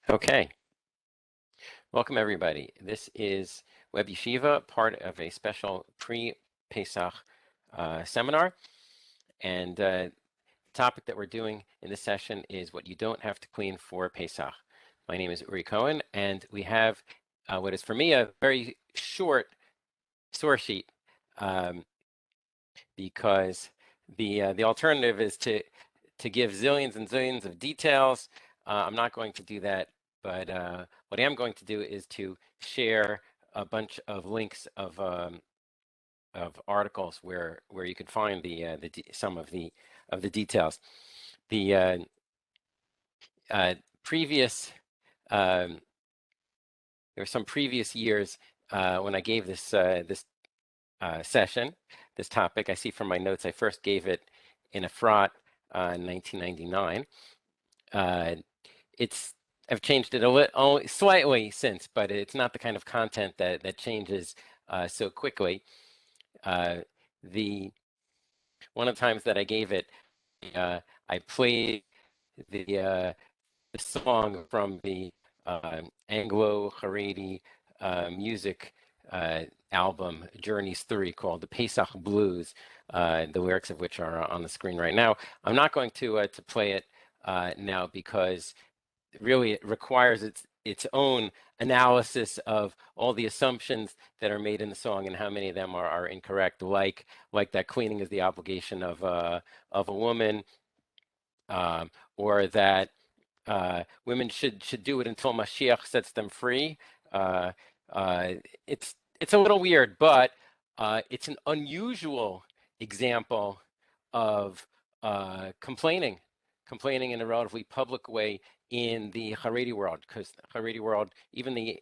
Okay, welcome everybody. This is Web Yeshiva, part of a special pre-Pesach seminar. And the topic that we're doing in this session is what you don't have to clean for Pesach. My name is Uri Cohen, and we have what is for me a very short source sheet because the alternative is to give zillions and zillions of details. I'm not going to do that, but what I am going to do is to share a bunch of links of articles where you can find some of the details. The previous there were some previous years when I gave this session, this topic. I see from my notes I first gave it in Efrat in 1999. I've changed it only slightly since, but it's not the kind of content that changes so quickly. One of the times that I gave it, I played the song from the Anglo-Haredi music album Journeys 3 called the Pesach Blues, the lyrics of which are on the screen right now. I'm not going to play it now because really it requires its own analysis of all the assumptions that are made in the song and how many of them are incorrect, like that cleaning is the obligation of a woman, or that women should do it until Mashiach sets them free. Uh, it's a little weird, but it's an unusual example of complaining in a relatively public way in the Haredi world, because the Haredi world, even the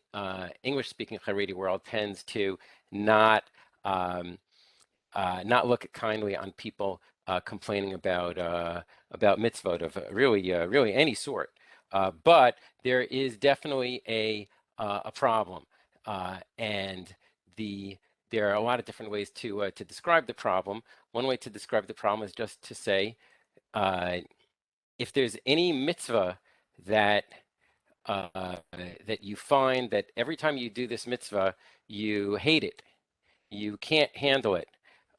English-speaking Haredi world, tends to not not look kindly on people complaining about mitzvot of really any sort. But there is definitely a problem, and there are a lot of different ways to describe the problem. One way to describe the problem is just to say, if there's any mitzvah that that you find that every time you do this mitzvah, you hate it, you can't handle it,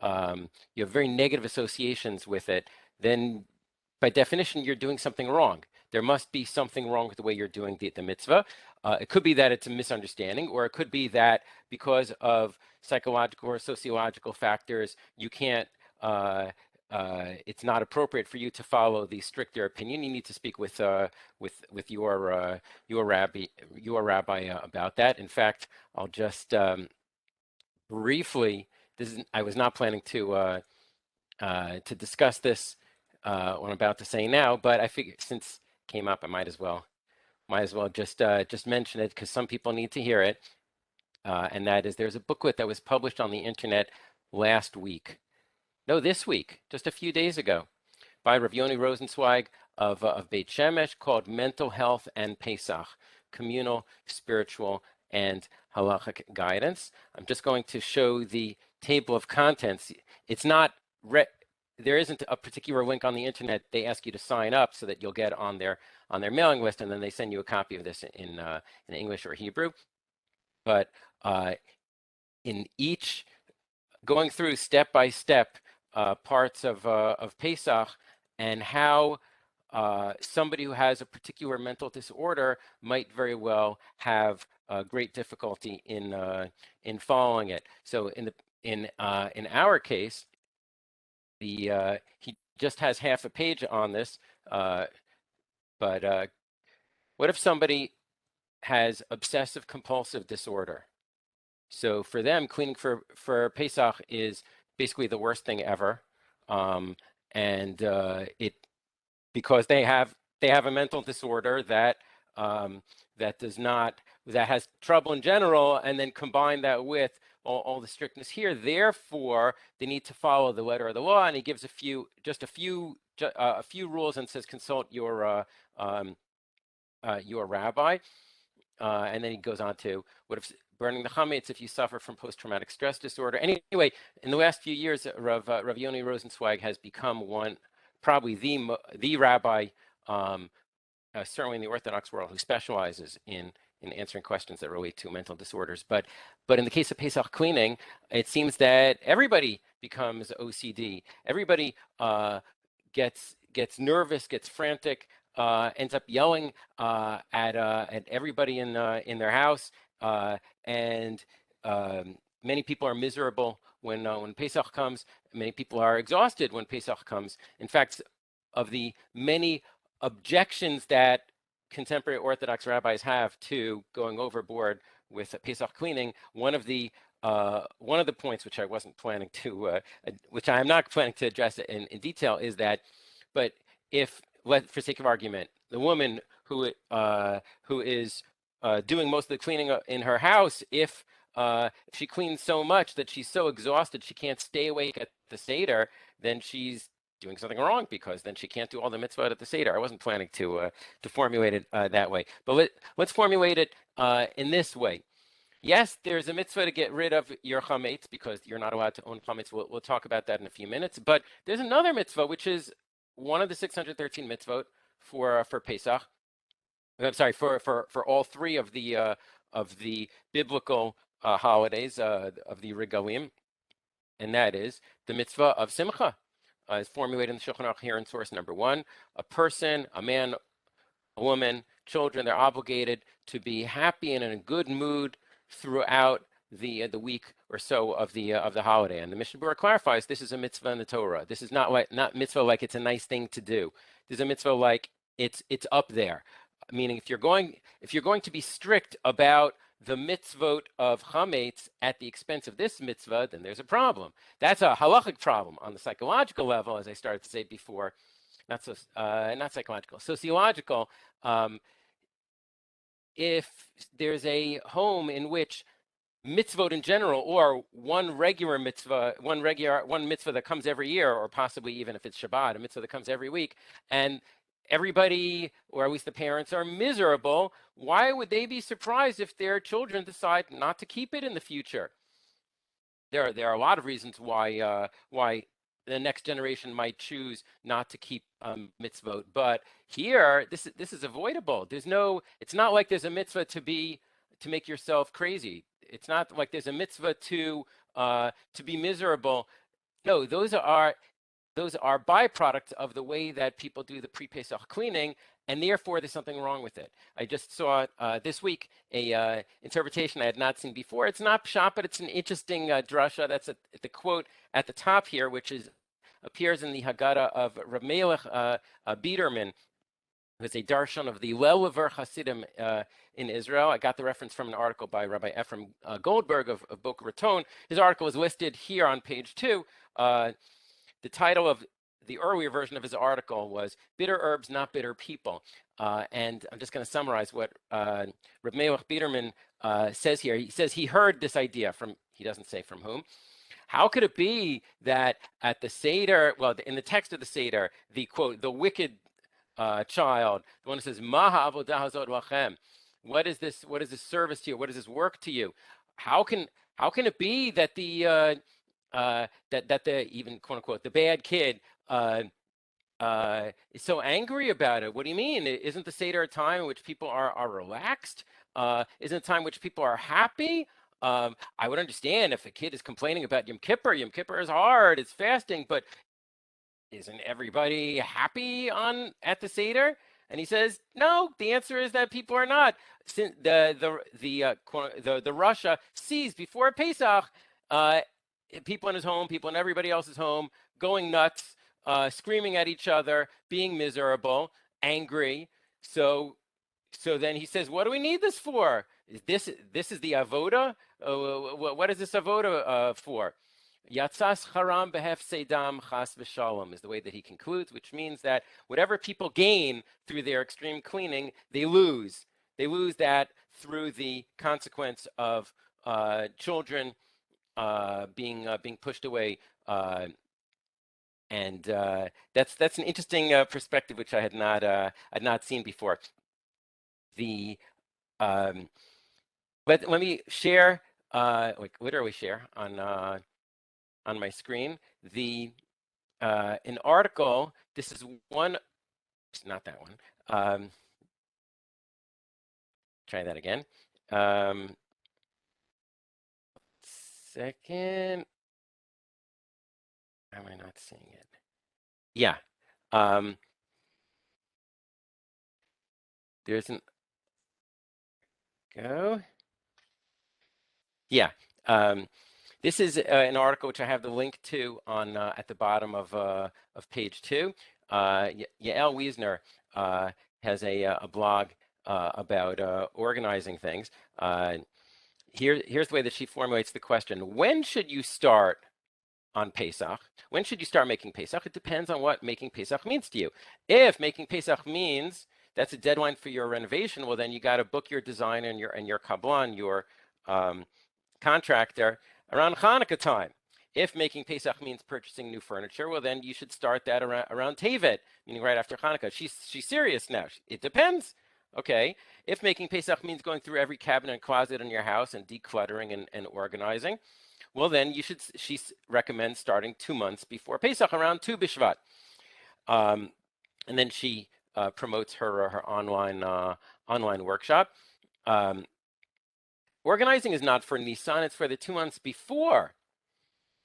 you have very negative associations with it, then by definition, you're doing something wrong. There must be something wrong with the way you're doing the mitzvah. It could be that it's a misunderstanding, or it could be that because of psychological or sociological factors, you can't, it's not appropriate for you to follow the stricter opinion. You need to speak with your rabbi about that. In fact, I'll just briefly. I was not planning to discuss this what I'm about to say now, but I figured since it came up, I might as well just mention it because some people need to hear it. And that is, there's a booklet that was published on the internet last week. No, this week, just a few days ago, by Rabbi Yoni Rosenzweig of Beit Shemesh, called Mental Health and Pesach: Communal, Spiritual, and Halakhic Guidance. I'm just going to show the table of contents. It's not there isn't a particular link on the internet. They ask you to sign up so that you'll get on their mailing list, and then they send you a copy of this in English or Hebrew. But in each, going through step by step parts of Pesach, and how somebody who has a particular mental disorder might very well have great difficulty in following it. So in our case, he just has half a page on this, but what if somebody has obsessive compulsive disorder? So for them, cleaning for Pesach is basically the worst thing ever, and it because they have a mental disorder that that has trouble in general, and then combine that with all the strictness here. Therefore, they need to follow the letter of the law, and he gives a few rules and says consult your rabbi, and then he goes on to what if burning the Hamates if you suffer from post-traumatic stress disorder. Anyway, in the last few years, Rav Yoni Rosenzweig has become probably the rabbi certainly in the Orthodox world, who specializes in answering questions that relate to mental disorders. But in the case of Pesach cleaning, it seems that everybody becomes OCD. Everybody gets nervous, gets frantic, ends up yelling at everybody in their house, and many people are miserable when Pesach comes. Many people are exhausted when Pesach comes. In fact, of the many objections that contemporary Orthodox rabbis have to going overboard with Pesach cleaning, one of the points which I wasn't planning to, which I am not planning to address in detail, is that, but if, for sake of argument, the woman who is doing most of the cleaning in her house, if she cleans so much that she's so exhausted she can't stay awake at the Seder, then she's doing something wrong, because then she can't do all the mitzvot at the Seder. I wasn't planning to formulate it that way, but let's formulate it in this way. Yes, there's a mitzvah to get rid of your Hamates, because you're not allowed to own Hamates. We'll talk about that in a few minutes. But there's another mitzvah, which is one of the 613 mitzvot for Pesach. I'm sorry, for all three of the biblical holidays of the regalim, and that is the mitzvah of simcha. Is formulated in the Shulchan Aruch here in source number 1. A person, a man, a woman, children, they're obligated to be happy and in a good mood throughout the week or so of the holiday. And the Mishnah Berurah clarifies this is a mitzvah in the Torah. This is not mitzvah like it's a nice thing to do. This is a mitzvah like it's up there. Meaning, if you're going to be strict about the mitzvot of Hamates at the expense of this mitzvah, then there's a problem. That's a halakhic problem on the psychological level, as I started to say before. Not psychological, sociological. If there's a home in which mitzvot in general, or one mitzvah that comes every year, or possibly even if it's Shabbat, a mitzvah that comes every week, and everybody, or at least the parents, are miserable, why would they be surprised if their children decide not to keep it in the future? There are a lot of reasons why the next generation might choose not to keep mitzvot, but here this is avoidable. It's not like there's a mitzvah to make yourself crazy. It's not like there's a mitzvah to be miserable. No, those are byproducts of the way that people do the pre-Pesach cleaning, and therefore there's something wrong with it. I just saw this week a interpretation I had not seen before. It's not pshat, but it's an interesting drasha. That's the quote at the top here, which appears in the Haggadah of Rabbi Melech Biderman, who is a darshan of the Lelever Hasidim in Israel. I got the reference from an article by Rabbi Ephraim Goldberg of Boca Raton. His article is listed here on page 2. The title of the earlier version of his article was "Bitter Herbs, Not Bitter People." And I'm just going to summarize what Reb Melech Biderman says here. He says he heard this idea from, he doesn't say from whom. How could it be that at the Seder, well, in the text of the Seder, the quote, the wicked child, the one who says, Maha avodah hazot lachem, what is this service to you? What is this work to you? How can it be that the that the, even quote unquote, the bad kid is so angry about it? What do you mean? Isn't the Seder a time in which people are relaxed? Isn't it a time in which people are happy? I would understand if a kid is complaining about Yom Kippur. Yom Kippur is hard, it's fasting, but isn't everybody happy at the Seder? And he says, no, the answer is that people are not. Since the Russia sees before Pesach, people in his home, people in everybody else's home, going nuts, screaming at each other, being miserable, angry. So then he says, what do we need this for? This is the avoda? What is this avoda for? Yatzas haram behef sedam chas v'shalom is the way that he concludes, which means that whatever people gain through their extreme cleaning, they lose. They lose that through the consequence of children being pushed away, and that's an interesting perspective which I had not seen before. Let me share, literally share on my screen an article. This is one. It's not that one. try that again. Second, am I not seeing it? Yeah. There's an go. Yeah. This is an article which I have the link to on at the bottom of page 2. Yael Wiesner has a blog about organizing things. Here's the way that she formulates the question: when should you start on Pesach? When should you start making Pesach? It depends on what making Pesach means to you. If making Pesach means that's a deadline for your renovation, well, then you got to book your designer and your kablan, your contractor, around Hanukkah time. If making Pesach means purchasing new furniture, well, then you should start that around Tevet, meaning right after Hanukkah. She's serious now. It depends. Okay. If making Pesach means going through every cabinet and closet in your house and decluttering and organizing, well, then she recommends starting 2 months before Pesach, around Tu B'Shvat. And then she promotes her online workshop. Organizing is not for Nisan, it's for the 2 months before.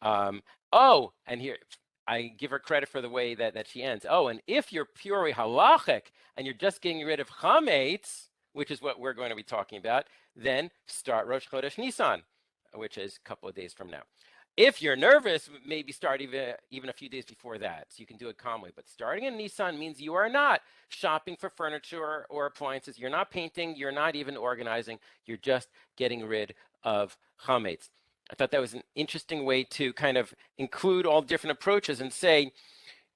And here, I give her credit for the way that she ends. Oh, and if you're purely halakhic and you're just getting rid of Hamates, which is what we're going to be talking about, then start Rosh Chodesh Nisan, which is a couple of days from now. If you're nervous, maybe start even a few days before that, so you can do it calmly. But starting in Nisan means you are not shopping for furniture or appliances. You're not painting. You're not even organizing. You're just getting rid of Hamates. I thought that was an interesting way to kind of include all different approaches and say,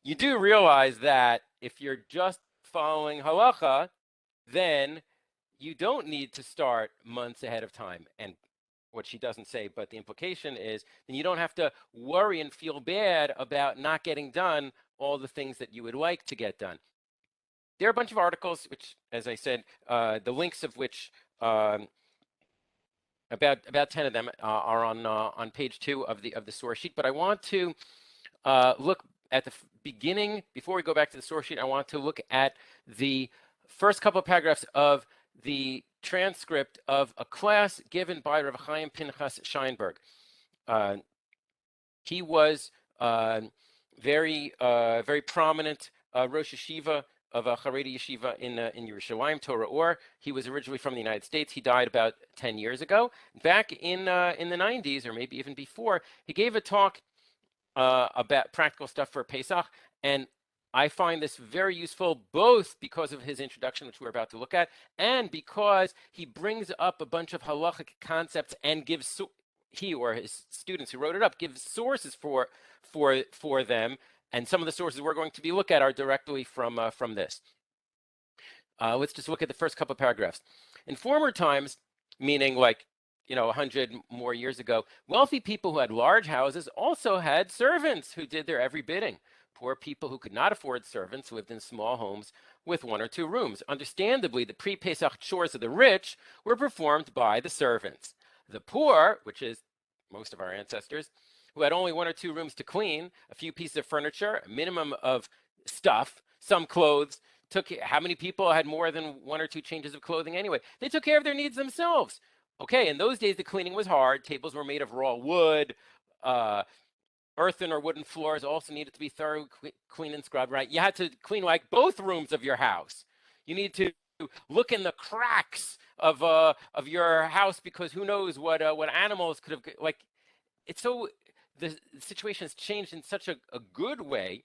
you do realize that if you're just following halakhah, then you don't need to start months ahead of time. And what she doesn't say, but the implication is, then you don't have to worry and feel bad about not getting done all the things that you would like to get done. There are a bunch of articles, which, as I said, the links of which about 10 of them are on page 2 of the source sheet. But I want to look at the beginning before we go back to the source sheet. I want to look at the first couple of paragraphs of the transcript of a class given by Rav Chaim Pinchas Scheinberg. He was very prominent Rosh Yeshiva of a Haredi Yeshiva in Yerushalayim, Torah Or. He was originally from the United States. He died about 10 years ago. Back in the 90s, or maybe even before, he gave a talk about practical stuff for Pesach, and I find this very useful, both because of his introduction, which we're about to look at, and because he brings up a bunch of halachic concepts and gives he or his students who wrote it up give sources for them. And some of the sources we're going to be looking at are directly from this. Let's just look at the first couple of paragraphs. In former times, meaning like 100 more years ago, wealthy people who had large houses also had servants who did their every bidding. Poor people who could not afford servants lived in small homes with 1 or 2 rooms. Understandably, the pre-Pesach chores of the rich were performed by the servants. The poor, which is most of our ancestors, who had only 1 or 2 rooms to clean, a few pieces of furniture, a minimum of stuff, some clothes. How many people had more than 1 or 2 changes of clothing anyway? They took care of their needs themselves. Okay, in those days, the cleaning was hard. Tables were made of raw wood. Earthen or wooden floors also needed to be thoroughly clean and scrubbed, right? You had to clean like both rooms of your house. You need to look in the cracks of your house, because who knows what animals could have, like, it's so, the situation has changed in such a good way.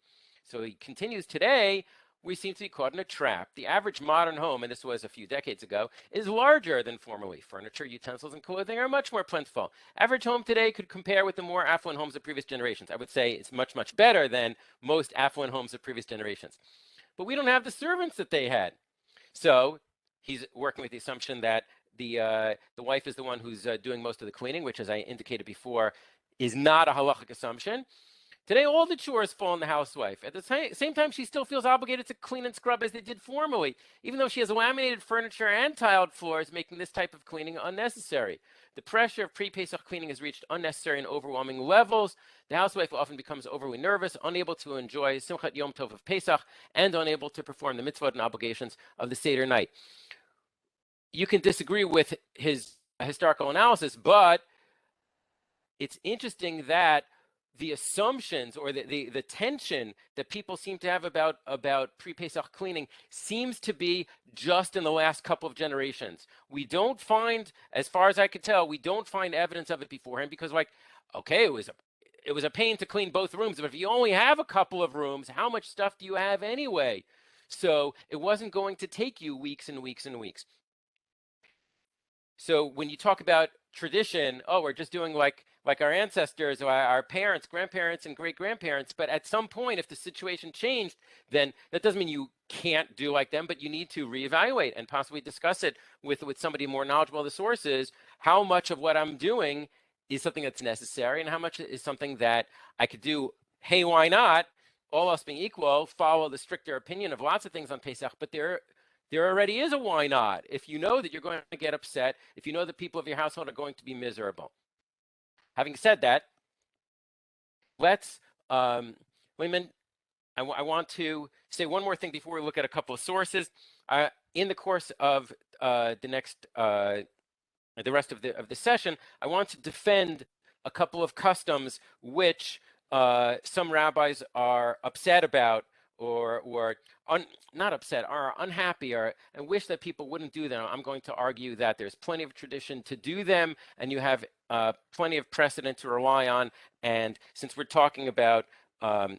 So he continues, today, we seem to be caught in a trap. The average modern home, and this was a few decades ago, is larger than formerly. Furniture, utensils, and clothing are much more plentiful. Average home today could compare with the more affluent homes of previous generations. I would say it's much, much better than most affluent homes of previous generations. But we don't have the servants that they had. So he's working with the assumption that the wife is the one who's doing most of the cleaning, which, as I indicated before, is not a halachic assumption. Today, all the chores fall on the housewife. At the same time, she still feels obligated to clean and scrub as they did formerly, even though she has laminated furniture and tiled floors, making this type of cleaning unnecessary. The pressure of pre-Pesach cleaning has reached unnecessary and overwhelming levels. The housewife often becomes overly nervous, unable to enjoy Simchat Yom Tov of Pesach, and unable to perform the mitzvot and obligations of the Seder night. you can disagree with his historical analysis, but it's interesting that the assumptions or the tension that people seem to have about pre-Pesach cleaning seems to be just in the last couple of generations. We don't find, as far as I can tell, we don't find evidence of it beforehand because, like, okay, it was a pain to clean both rooms, but if you only have a couple of rooms, how much stuff do you have anyway? So it wasn't going to take you weeks and weeks and weeks. So when you talk about tradition, oh, we're just doing like our ancestors or our parents, grandparents, and great grandparents. But at some point, if the situation changed, then that doesn't mean you can't do like them, but you need to reevaluate and possibly discuss it with somebody more knowledgeable of the sources. How much of what I'm doing is something that's necessary, and how much is something that I could do? Hey, why not? All else being equal, follow the stricter opinion of lots of things on Pesach, but there already is a why not. If you know that you're going to get upset, if you know that people of your household are going to be miserable. Having said that, let's, Wayman, I want to say one more thing before we look at a couple of sources. In the course of the rest of the session, I want to defend a couple of customs which some rabbis are upset about or not upset, are unhappy and wish that people wouldn't do them. I'm going to argue that there's plenty of tradition to do them, and you have plenty of precedent to rely on. And since we're talking about,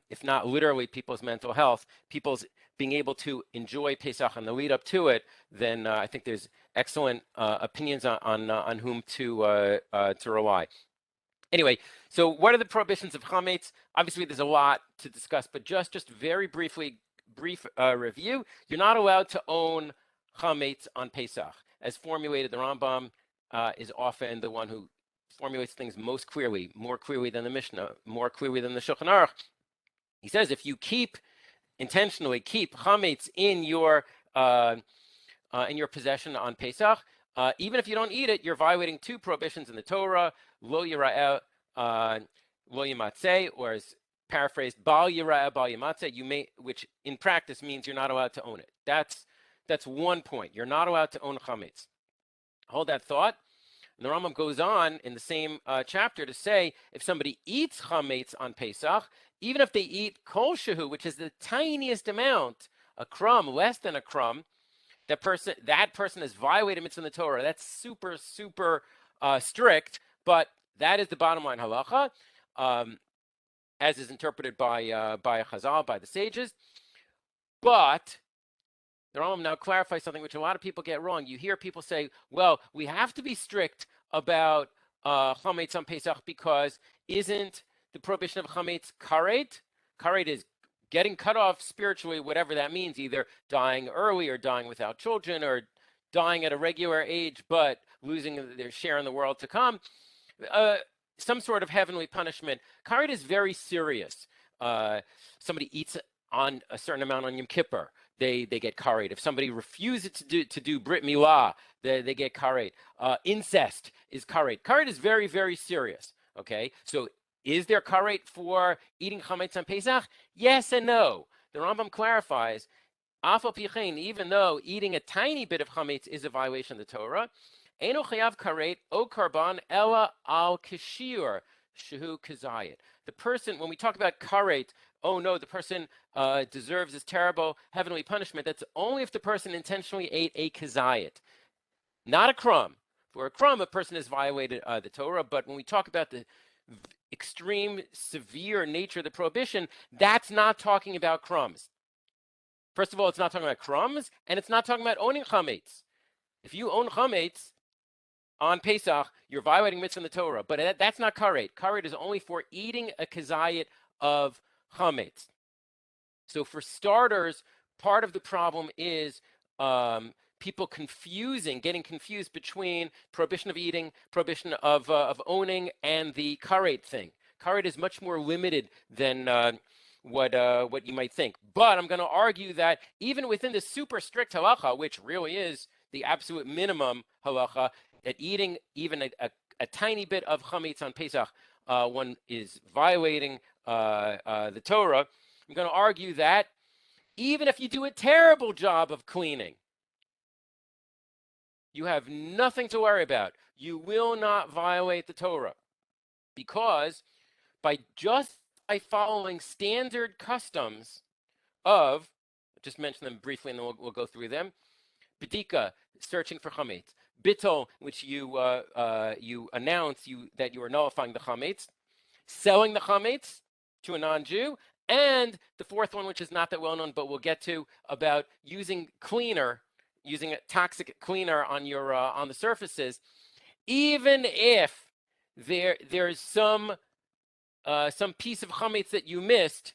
if not literally people's mental health, people's being able to enjoy Pesach and the lead up to it, then I think there's excellent opinions on whom to rely. Anyway, so what are the prohibitions of Hamates? Obviously, there's a lot to discuss, but just very brief review. You're not allowed to own Hamates on Pesach. As formulated, the Rambam is often the one who formulates things most clearly, more clearly than the Mishnah, more clearly than the Shulchan Aruch. He says if you intentionally keep Hamates in your possession on Pesach, even if you don't eat it, you're violating two prohibitions in the Torah: lo yira'eh, lo yimatzeh, or as paraphrased, bal yira'eh, bal yimatzeh. Which in practice means you're not allowed to own it. That's one point. You're not allowed to own chametz. Hold that thought. And the Rambam goes on in the same chapter to say if somebody eats chametz on Pesach, even if they eat kol shehu, which is the tiniest amount, a crumb, less than a crumb, that person has violated mitzvah in the Torah. That's super strict, but that is the bottom line halakhah, as is interpreted by Chazal, by the sages. But the Rambam now clarifies something which a lot of people get wrong. You hear people say, "Well, we have to be strict about chametz on Pesach because isn't the prohibition of chametz karet? Karet is getting cut off spiritually, whatever that means, either dying early or dying without children or dying at a regular age, but losing their share in the world to come. Some sort of heavenly punishment. Karet is very serious. Somebody eats on a certain amount on Yom Kippur, they get karet. If somebody refuses to do Brit Milah, they get karet. Incest is karet. Karet is very, very serious. Okay, so is there karet for eating chametz on Pesach? Yes and no. The Rambam clarifies, afal pichein, even though eating a tiny bit of chametz is a violation of the Torah, eno chayav karet o karban ella al kishir shehu kazayit. The person, when we talk about karet, oh no, the person deserves this terrible heavenly punishment, that's only if the person intentionally ate a kazayit, not a crumb. For a crumb, a person has violated the Torah, but when we talk about the extreme, severe nature of the prohibition, that's not talking about crumbs. First of all, it's not talking about crumbs, and it's not talking about owning chametz. If you own chametz on Pesach, you're violating mitzvah in the Torah, but that's not karet. Karet is only for eating a kazayit of chametz. So for starters, part of the problem is people getting confused between prohibition of eating, prohibition of owning, and the karet thing. Karet is much more limited than what you might think. But I'm going to argue that even within the super strict halakhah, which really is the absolute minimum halakhah, that eating even a tiny bit of chametz on Pesach, one is violating the Torah. I'm going to argue that even if you do a terrible job of cleaning, you have nothing to worry about. You will not violate the Torah because by following standard customs of, just mention them briefly and then we'll go through them. Bedika, searching for Hamates. Bittul, which you announce that you are nullifying the Hamates. Selling the Hamates to a non-Jew. And the fourth one, which is not that well known, but we'll get to, about using a toxic cleaner on your on the surfaces, even if there's some piece of Hamates that you missed.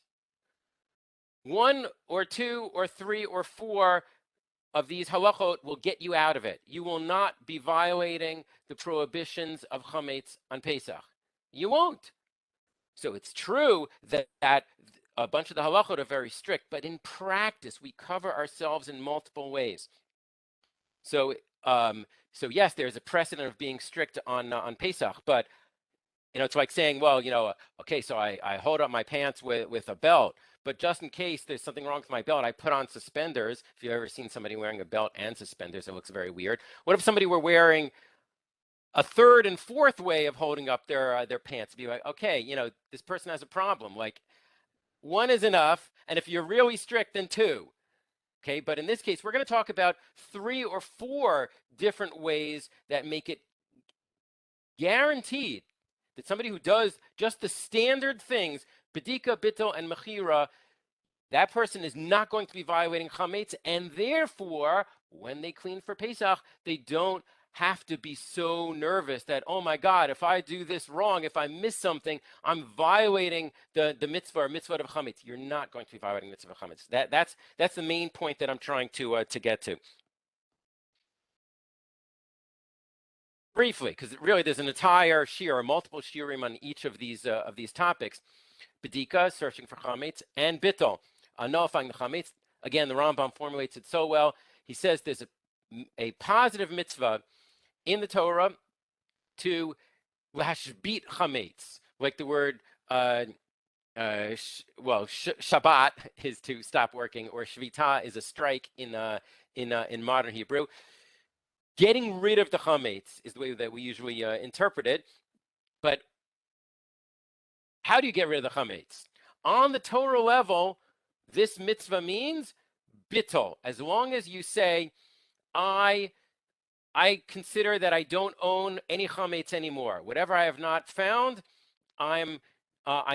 One or two or three or four of these halakhot will get you out of it. You will not be violating the prohibitions of Hamates on Pesach. You won't. So it's true that a bunch of the halakhot are very strict, but in practice, we cover ourselves in multiple ways. So yes, there's a precedent of being strict on Pesach, but it's like saying, well, okay, so I hold up my pants with a belt, but just in case there's something wrong with my belt, I put on suspenders. If you've ever seen somebody wearing a belt and suspenders, it looks very weird. What if somebody were wearing a third and fourth way of holding up their pants? To be like, okay, this person has a problem. Like, one is enough, and if you're really strict, then two. Okay, but in this case, we're going to talk about 3 or 4 different ways that make it guaranteed that somebody who does just the standard things, bedika, bittul, and mechira, that person is not going to be violating Hamates, and therefore, when they clean for Pesach, they don't have to be so nervous that, oh my God, if I do this wrong, if I miss something, I'm violating the mitzvah or mitzvah of Hamates. You're not going to be violating mitzvah of Hamates. That's the main point that I'm trying to get to. Briefly, because really there's an entire shiur, or multiple shiurim on each of these topics. Bedika, searching for Hamates, and bittul, nullifying the Hamates. Again, the Rambam formulates it so well. He says there's a positive mitzvah in the Torah to lashbit Hamates, like the word Shabbat is to stop working, or Shvita is a strike in modern Hebrew. Getting rid of the Hamates is the way that we usually interpret it. But how do you get rid of the Hamates? On the Torah level, this mitzvah means bittul. As long as you say, I consider that I don't own any Hamates anymore. Whatever I have not found, I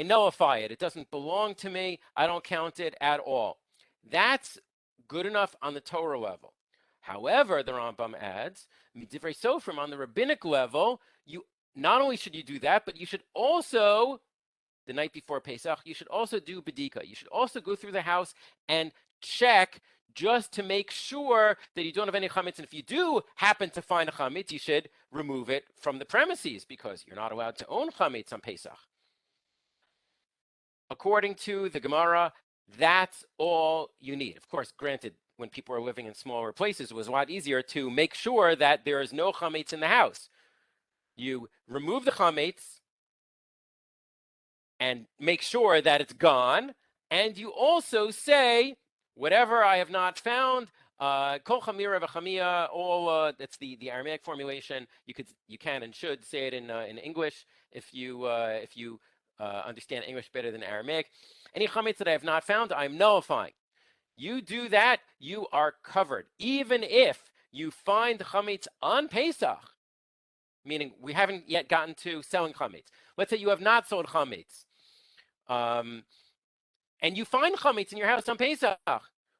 nullify it. It doesn't belong to me. I don't count it at all. That's good enough on the Torah level. However, the Rambam adds, midivrei sofrim, on the rabbinic level, you not only should you do that, but you should also, the night before Pesach, you should also do bedika. You should also go through the house and check just to make sure that you don't have any chametz. And if you do happen to find a chametz, you should remove it from the premises because you're not allowed to own chametz on Pesach. According to the Gemara, that's all you need. Of course, granted, when people are living in smaller places, it was a lot easier to make sure that there is no chametz in the house. You remove the chametz and make sure that it's gone. And you also say, whatever I have not found, kol chamira v'chamia, all that's the Aramaic formulation. You can and should say it in English if you understand English better than Aramaic. Any chametz that I have not found, I'm nullifying. You do that, you are covered. Even if you find chametz on Pesach, meaning we haven't yet gotten to selling chametz. Let's say you have not sold chametz, and you find chametz in your house on Pesach.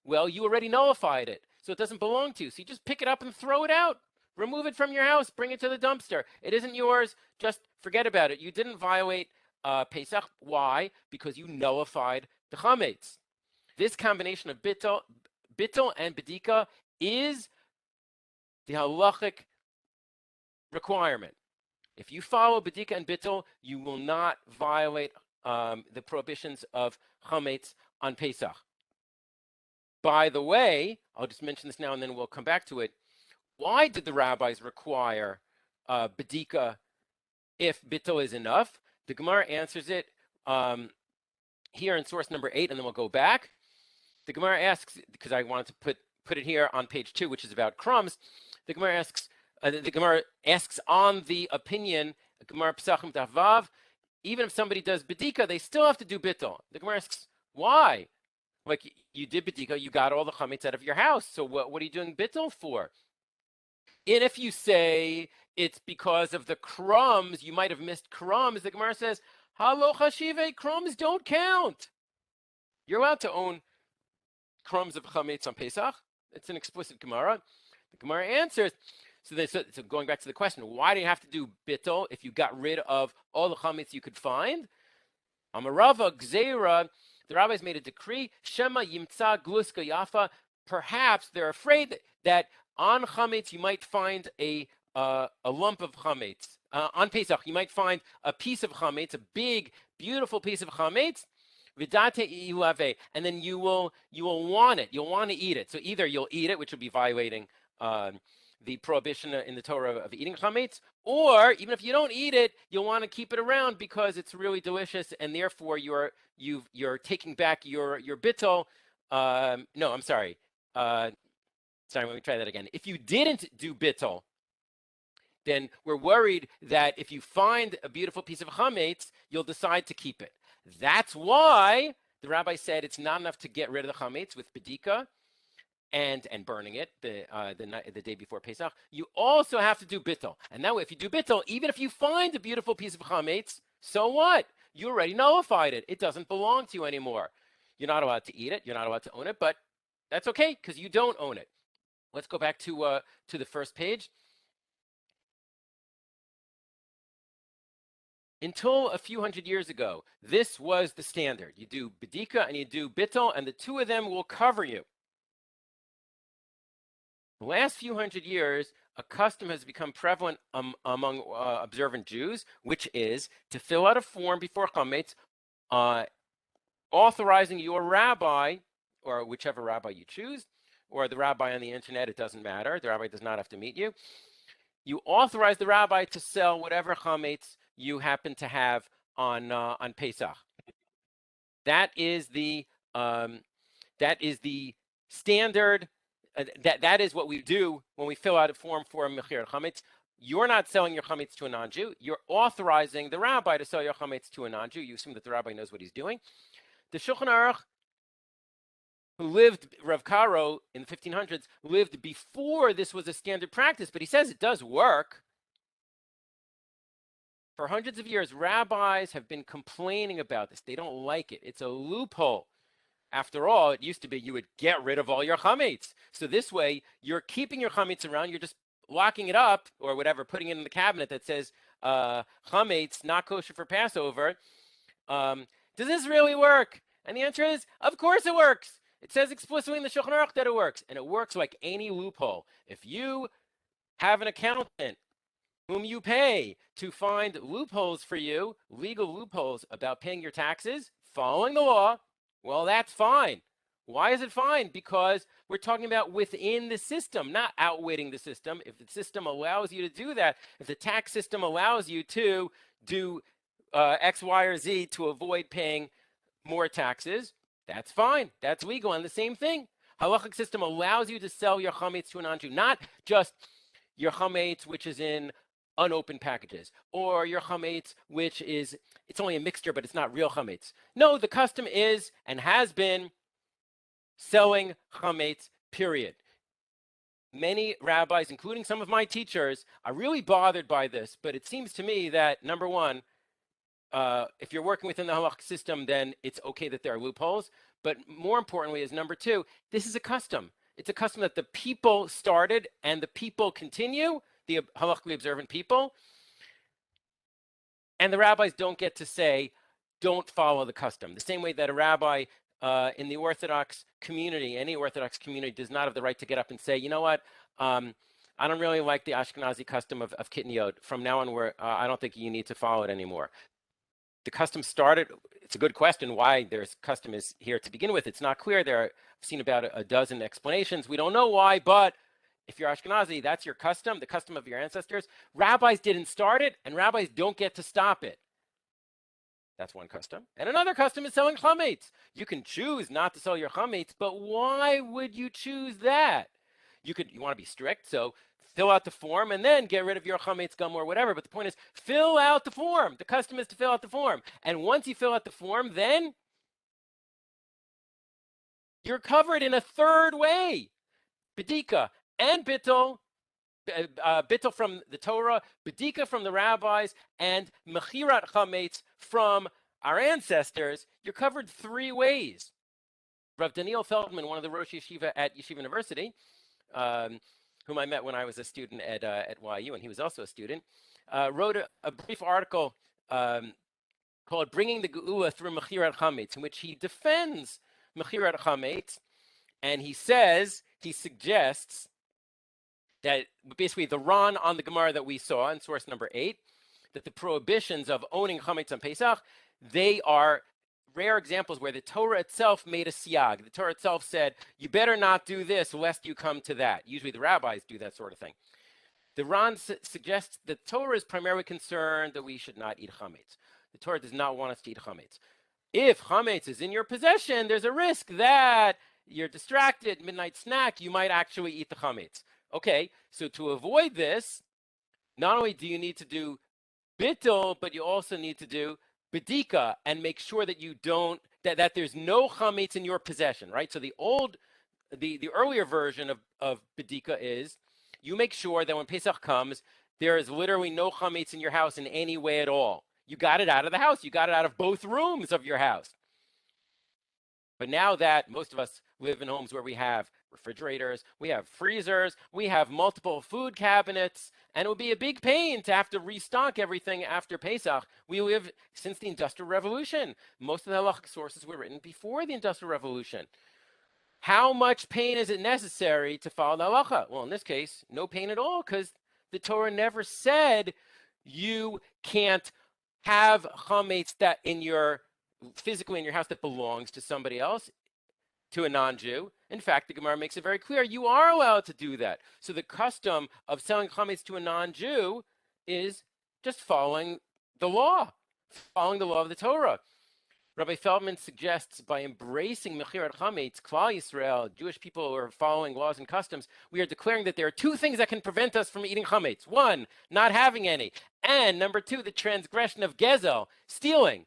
Well, you already nullified it, so it doesn't belong to you. So you just pick it up and throw it out. Remove it from your house. Bring it to the dumpster. It isn't yours. Just forget about it. You didn't violate Pesach. Why? Because you nullified the chametz. This combination of bittul and bedika is the halakhic requirement. If you follow bedika and bittul, you will not violate the prohibitions of Humates on Pesach. By the way, I'll just mention this now and then we'll come back to it. Why did the rabbis require bedika if bittul is enough? The Gemara answers it here in source number 8, and then we'll go back. The Gemara asks, because I wanted to put it here on page 2, which is about crumbs. The Gemara asks, The Gemara asks on the opinion, Gemara Pesachim Tavav, even if somebody does bedika, they still have to do bittul. The Gemara asks, why? Like, you did bedika, you got all the chametz out of your house, so what are you doing bittul for? And if you say it's because of the crumbs, you might have missed crumbs, the Gemara says, halakhah, crumbs don't count. You're allowed to own crumbs of chametz on Pesach. It's an explicit Gemara. The Gemara answers, so going back to the question, why do you have to do bittul if you got rid of all the chametz you could find? Amarava Gzeira, the rabbis made a decree, Shema Yimtza Gluska Yafa. Perhaps they're afraid that on chametz you might find a lump of chametz. On Pesach you might find a piece of chametz, a big, beautiful piece of chametz. And then you will want it. You'll want to eat it. So either you'll eat it, which would be violating the prohibition in the Torah of eating chametz, or even if you don't eat it, you'll want to keep it around because it's really delicious, and therefore you're taking back your bittul. No, I'm sorry. Sorry, let me try that again. If you didn't do bittul, then we're worried that if you find a beautiful piece of chametz, you'll decide to keep it. That's why the rabbi said it's not enough to get rid of the chametz with bedika and burning it the day before Pesach. You also have to do bittul. And now if you do bittul, even if you find a beautiful piece of chametz, so what? You already nullified it. It doesn't belong to you anymore. You're not allowed to eat it. You're not allowed to own it, but that's okay because you don't own it. Let's go back to the first page. Until a few hundred years ago, this was the standard. You do bedika and you do bittul, and the two of them will cover you. The last few hundred years, a custom has become prevalent among observant Jews, which is to fill out a form before Hametz, authorizing your rabbi, or whichever rabbi you choose, or the rabbi on the internet, it doesn't matter. The rabbi does not have to meet you. You authorize the rabbi to sell whatever Hametz you happen to have on Pesach. That is the standard. That is what we do when we fill out a form for a mechir chametz. You're not selling your chametz to a non-Jew. You're authorizing the rabbi to sell your chametz to a non-Jew. You assume that the rabbi knows what he's doing. The Shulchan Aruch, who lived, Rav Karo in the 1500s, lived before this was a standard practice, but he says it does work. For hundreds of years, rabbis have been complaining about this. They don't like it. It's a loophole. After all, it used to be you would get rid of all your chametz. So this way, you're keeping your chametz around. You're just locking it up or whatever, putting it in the cabinet that says chametz, not kosher for Passover. Does this really work? And the answer is, of course it works. It says explicitly in the Shulchan Aruch that it works. And it works like any loophole. If you have an accountant whom you pay to find loopholes for you, legal loopholes about paying your taxes, following the law, well, that's fine. Why is it fine? Because we're talking about within the system, not outwitting the system. If the system allows you to do that, if the tax system allows you to do X, Y, or Z to avoid paying more taxes, that's fine. That's legal. And the same thing, halachic system allows you to sell your chametz to a non-Jew, not just your chametz, which is in unopened packages, or your chametz, which is, it's only a mixture, but it's not real chametz. No, the custom is and has been selling chametz, period. Many rabbis, including some of my teachers, are really bothered by this, but it seems to me that, number one, if you're working within the halachic system, then it's okay that there are loopholes. But more importantly is number two, this is a custom. It's a custom that the people started and the people continue, the halachically observant people. And the rabbis don't get to say, don't follow the custom. The same way that a rabbi in the Orthodox community, any Orthodox community, does not have the right to get up and say, you know what, I don't really like the Ashkenazi custom of kitniyot. From now on, I don't think you need to follow it anymore. The custom started, it's a good question why there's custom is here to begin with. It's not clear. I've seen about a dozen explanations. We don't know why, but if you're Ashkenazi, that's your custom, the custom of your ancestors. Rabbis didn't start it, and rabbis don't get to stop it. That's one custom. And another custom is selling chametz. You can choose not to sell your chametz, but why would you choose that? You want to be strict, so fill out the form and then get rid of your Hamates gum or whatever. But the point is, fill out the form. The custom is to fill out the form. And once you fill out the form, then you're covered in a third way. Bedika and bittul, bittul from the Torah, bedika from the rabbis, and mechirat Hamates from our ancestors. You're covered three ways. Rav Daniel Feldman, one of the Rosh Yeshiva at Yeshiva University, whom I met when I was a student at YU, and he was also a student, wrote a brief article called "Bringing the Geula Through Mechirat Hamates," in which he defends Mechirat Hamates, and he suggests that basically the Ran on the Gemara that we saw in source number 8, that the prohibitions of owning Hamates on Pesach, they are rare examples where the Torah itself made a siag. The Torah itself said, you better not do this lest you come to that. Usually the rabbis do that sort of thing. The Ran suggests that Torah is primarily concerned that we should not eat Hamates. The Torah does not want us to eat Hamates. If Hamates is in your possession, there's a risk that you're distracted, midnight snack, you might actually eat the Hamates. Okay, so to avoid this, not only do you need to do bittul, but you also need to do bedika and make sure that you don't, that there's no Hamates in your possession, right? So the earlier version of bedika is you make sure that when Pesach comes, there is literally no Hamates in your house in any way at all. You got it out of the house. You got it out of both rooms of your house. But now that most of us live in homes where we have refrigerators, we have freezers, we have multiple food cabinets, and it would be a big pain to have to restock everything after Pesach. We live since the Industrial Revolution. Most of the halakhic sources were written before the Industrial Revolution. How much pain is it necessary to follow the halakhah? Well, in this case, no pain at all, because the Torah never said you can't have Hamates that physically in your house that belongs to somebody else, to a non-Jew. In fact, the Gemara makes it very clear you are allowed to do that. So the custom of selling Hamates to a non-Jew is just following the law of the Torah. Rabbi Feldman suggests by embracing Mechirat Hamates, Klal Yisrael, Jewish people who are following laws and customs, we are declaring that there are two things that can prevent us from eating Hamates. One, not having any. And number two, the transgression of Gezel, stealing.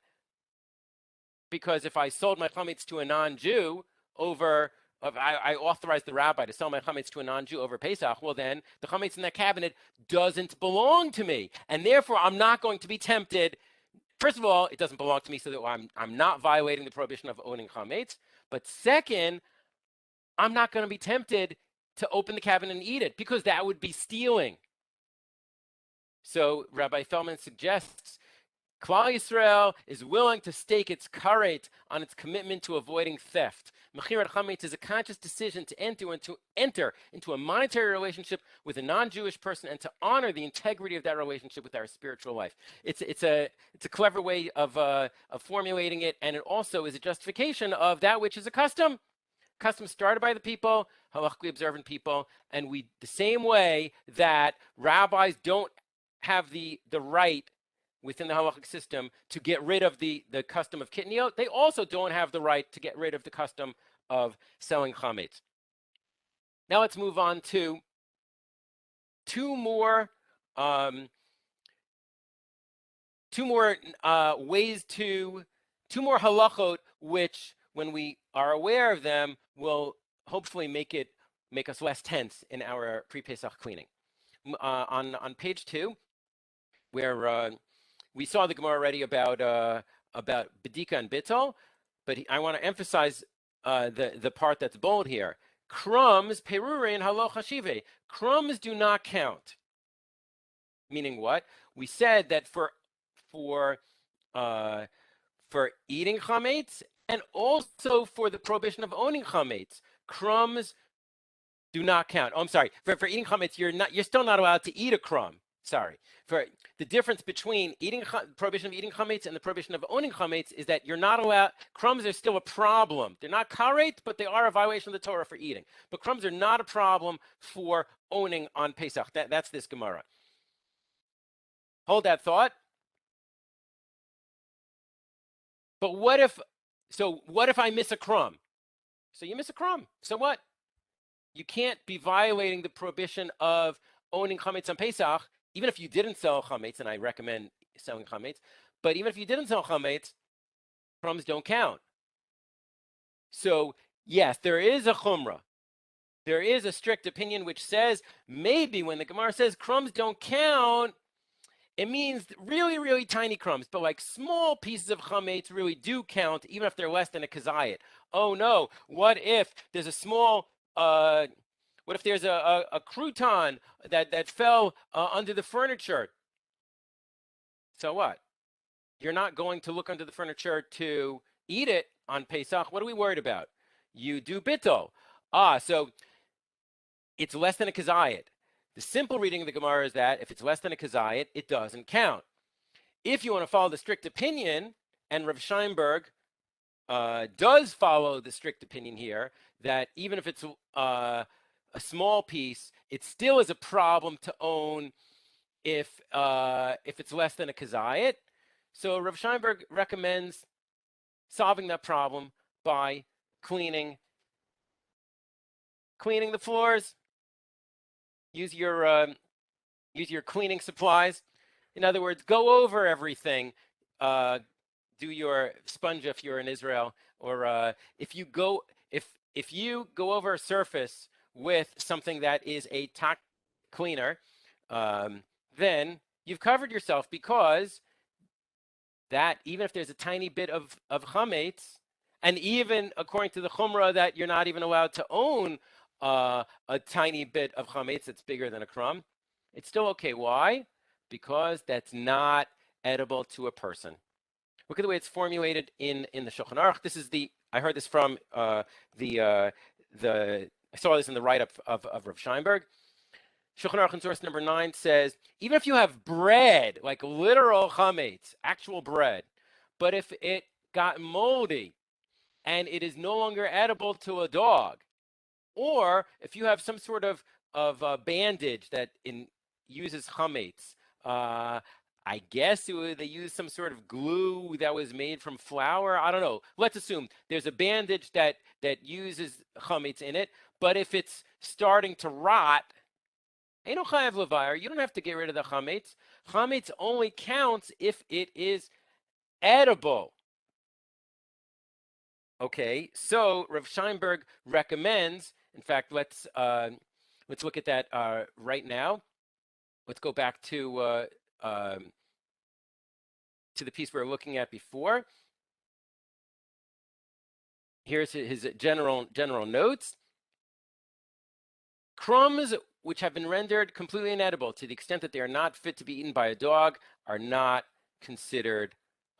Because if I sold my Hamates to a non-Jew I authorized the rabbi to sell my Hamates to a non-Jew over Pesach, well then, the Hamates in that cabinet doesn't belong to me. And therefore, I'm not going to be tempted. First of all, it doesn't belong to me, so that I'm not violating the prohibition of owning Hamates. But second, I'm not going to be tempted to open the cabinet and eat it, because that would be stealing. So Rabbi Feldman suggests Klal Yisrael is willing to stake its karet on its commitment to avoiding theft. Mechirat Hamates is a conscious decision to enter into a monetary relationship with a non-Jewish person and to honor the integrity of that relationship with our spiritual life. It's a clever way of formulating it, and it also is a justification of that which is a custom. Custom started by the people, halakhically observant people, and the same way that rabbis don't have the right within the halakhic system to get rid of the custom of kitniot, they also don't have the right to get rid of the custom of selling Hamates. Now let's move on to two more halachot, which when we are aware of them will hopefully make us less tense in our pre-Pesach cleaning. On page 2, where we saw the Gemara already about bedika and bittul, but I want to emphasize the part that's bold here. Crumbs, perurin halo chashive. Crumbs do not count. Meaning what? We said that for eating Hamates and also for the prohibition of owning Hamates, crumbs do not count. Oh, I'm sorry. For eating Hamates, you're still not allowed to eat a crumb. Sorry. For the difference between prohibition of eating Hamates and the prohibition of owning Hamates is that you're not allowed. Crumbs are still a problem. They're not karet, but they are a violation of the Torah for eating. But crumbs are not a problem for owning on Pesach. That's this Gemara. Hold that thought. But what if I miss a crumb? So you miss a crumb. So what? You can't be violating the prohibition of owning Hamates on Pesach, even if you didn't sell Hamates, and I recommend selling Hamates, but even if you didn't sell Hamates, crumbs don't count. So yes, there is a chumrah. There is a strict opinion which says maybe when the Gemara says crumbs don't count, it means really, really tiny crumbs, but like small pieces of chametz really do count, even if they're less than a kazayit. Oh no, what if there's a small, what if there's a crouton that fell under the furniture? So what? You're not going to look under the furniture to eat it on Pesach. What are we worried about? You do bittul. So it's less than a kazayit. The simple reading of the Gemara is that if it's less than a kazayit, it doesn't count. If you want to follow the strict opinion, and Rav Scheinberg does follow the strict opinion here, that even if it's a small piece, it still is a problem to own if it's less than a kazayit. So Rav Scheinberg recommends solving that problem by cleaning the floors. Use your cleaning supplies. In other words, go over everything. Do your sponge if you're in Israel, or if you go over a surface with something that is a tack cleaner, then you've covered yourself, because that, even if there's a tiny bit of Hamates, and even according to the Chumrah that you're not even allowed to own a tiny bit of Hamates that's bigger than a crumb, it's still okay. Why? Because that's not edible to a person. Look at the way it's formulated in the Shulchan Aruch. This is I heard this from I saw this in the write-up of Rav Scheinberg. Shulchan Aruch in source number 9 says, even if you have bread, like literal chametz, actual bread, but if it got moldy and it is no longer edible to a dog, or if you have some sort of bandage that uses chametz, I guess they used some sort of glue that was made from flour. I don't know. Let's assume there's a bandage that uses chametz in it, but if it's starting to rot, you don't have to get rid of the chametz. Chametz only counts if it is edible. Okay, so Rav Scheinberg recommends. In fact, let's look at that right now. Let's go back to the piece we were looking at before. Here's his general notes. Crumbs which have been rendered completely inedible to the extent that they are not fit to be eaten by a dog are not considered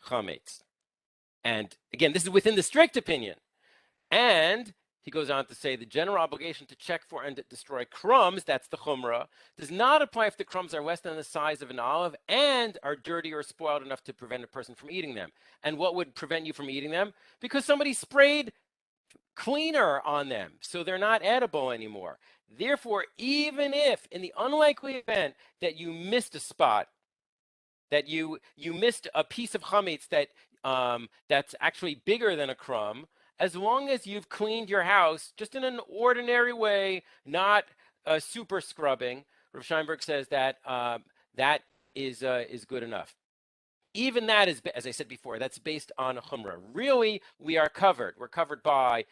chametz. And again, this is within the strict opinion. And he goes on to say the general obligation to check for and destroy crumbs, that's the chumrah, does not apply if the crumbs are less than the size of an olive and are dirty or spoiled enough to prevent a person from eating them. And what would prevent you from eating them? Because somebody sprayed cleaner on them, so they're not edible anymore. Therefore, even if in the unlikely event that you missed a spot, that you missed a piece of chametz that's actually bigger than a crumb, as long as you've cleaned your house just in an ordinary way, not super scrubbing, Rav Scheinberg says that that is good enough. Even that is, as I said before, that's based on chumrah. Really, we are covered. We're covered by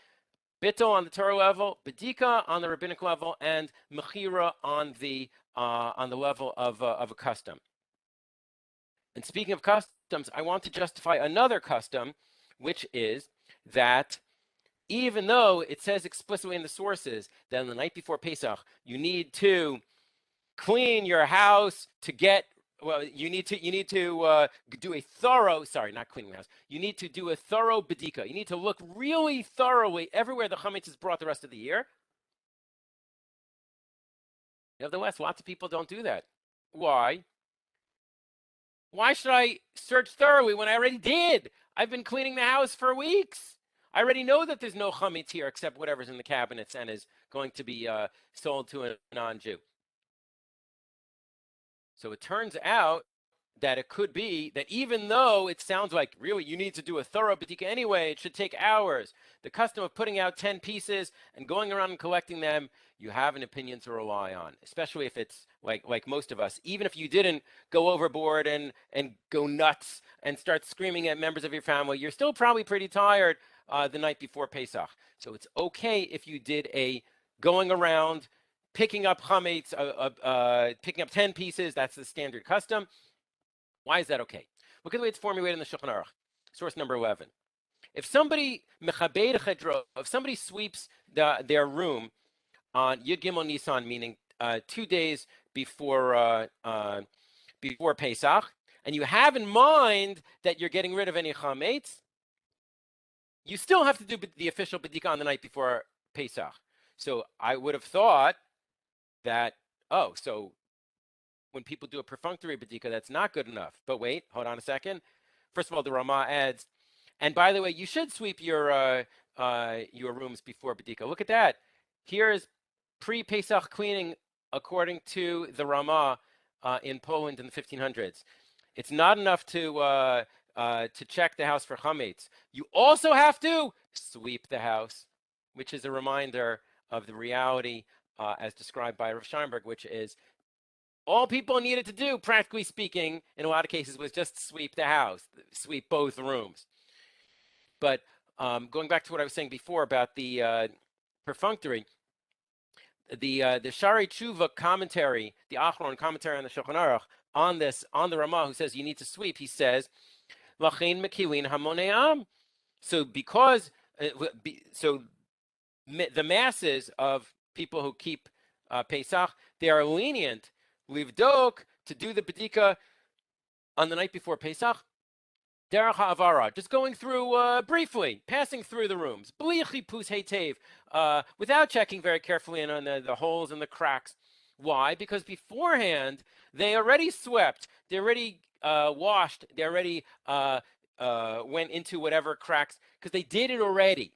bittul on the Torah level, bedika on the rabbinic level, and mechira on the level of a custom. And speaking of customs, I want to justify another custom, which is that even though it says explicitly in the sources that on the night before Pesach, you need to clean your house to get, well, you need to do a thorough, sorry, not cleaning the house. You need to do a thorough bedika. You need to look really thoroughly everywhere the chametz is brought the rest of the year. Nevertheless, lots of people don't do that. Why? Why should I search thoroughly when I already did? I've been cleaning the house for weeks. I already know that there's no chametz here except whatever's in the cabinets and is going to be sold to a non-Jew. So it turns out that it could be that even though it sounds like really you need to do a thorough bedika anyway, it should take hours. The custom of putting out 10 pieces and going around and collecting them, you have an opinion to rely on, especially if it's like most of us. Even if you didn't go overboard and go nuts and start screaming at members of your family, you're still probably pretty tired the night before Pesach. So it's okay if you did a going around, picking up Hamates, picking up 10 pieces. That's the standard custom. Why is that okay? Look at the way it's formulated in the Shulchan Aruch, source number 11. If somebody if somebody sweeps their room on Yud Gimel Nisan, meaning 2 days before before Pesach, and you have in mind that you're getting rid of any Hamates, you still have to do the official bedika on the night before Pesach. So I would have thought that, oh, so when people do a perfunctory bedika, that's not good enough. But wait, hold on a second. First of all, the Ramah adds, and by the way, you should sweep your rooms before bedika. Look at that. Here is pre-Pesach cleaning according to the Ramah in Poland in the 1500s. It's not enough to check the house for Hamates. You also have to sweep the house, which is a reminder of the reality as described by Rav Scheinberg, which is all people needed to do, practically speaking, in a lot of cases, was just sweep the house, sweep both rooms. But going back to what I was saying before about the perfunctory, the Shari Tshuva commentary, the Achron commentary on the Shulchan Aruch, on the Ramah, who says you need to sweep, he says, Lachein mekilin hamoneam. So because the masses of people who keep Pesach, they are lenient, livdok, to do the bedika on the night before Pesach, derech ha'avara, just going through briefly, passing through the rooms, bli chipus heitev, without checking very carefully on the holes and the cracks. Why? Because beforehand they already swept, they already washed, they already went into whatever cracks, because they did it already.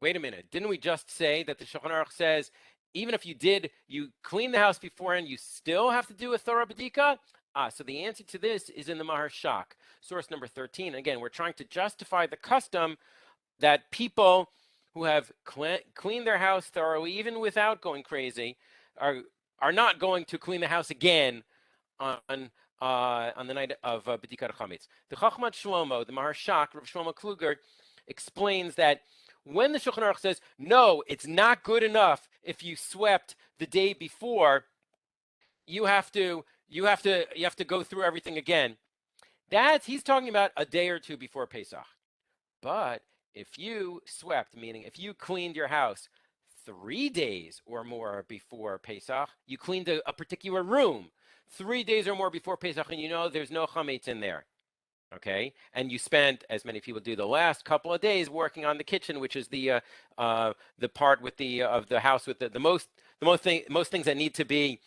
Wait a minute, didn't we just say that the Shulchan Aruch says even if you clean the house beforehand, you still have to do a thorough bedika? So the answer to this is in the Maharshak, source number 13. Again, we're trying to justify the custom that people who have cleaned their house thoroughly, even without going crazy, are not going to clean the house again on the night of B'dikat Chametz. The Chachmat Shlomo, the Maharshak, Rav Shlomo Kluger, explains that when the Shulchan Aruch says, no, it's not good enough if you swept the day before, you have to go through everything again. He's talking about a day or two before Pesach. But if you swept, meaning if you cleaned your house 3 days or more before Pesach, you cleaned a particular room 3 days or more before Pesach, and you know there's no Hamates in there. Okay, and you spent, as many people do, the last couple of days working on the kitchen, which is the part with of the house with the most things that need to be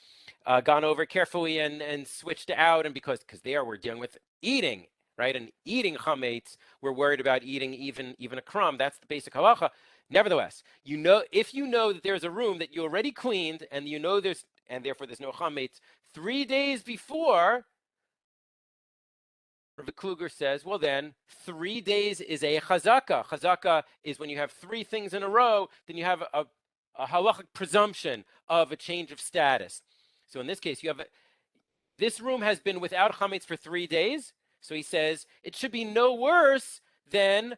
gone over carefully and switched out, and because there we're dealing with eating, right? And eating Hamates, we're worried about eating even a crumb. That's the basic halakhah. Nevertheless, if you know that there's a room that you already cleaned, and you know therefore there's no Hamates 3 days before. Rabbi Kluger says, well then, 3 days is a chazaka. Chazaka is when you have 3 things in a row, then you have a halachic presumption of a change of status. So in this case, this room has been without chametz for 3 days. So he says it should be no worse than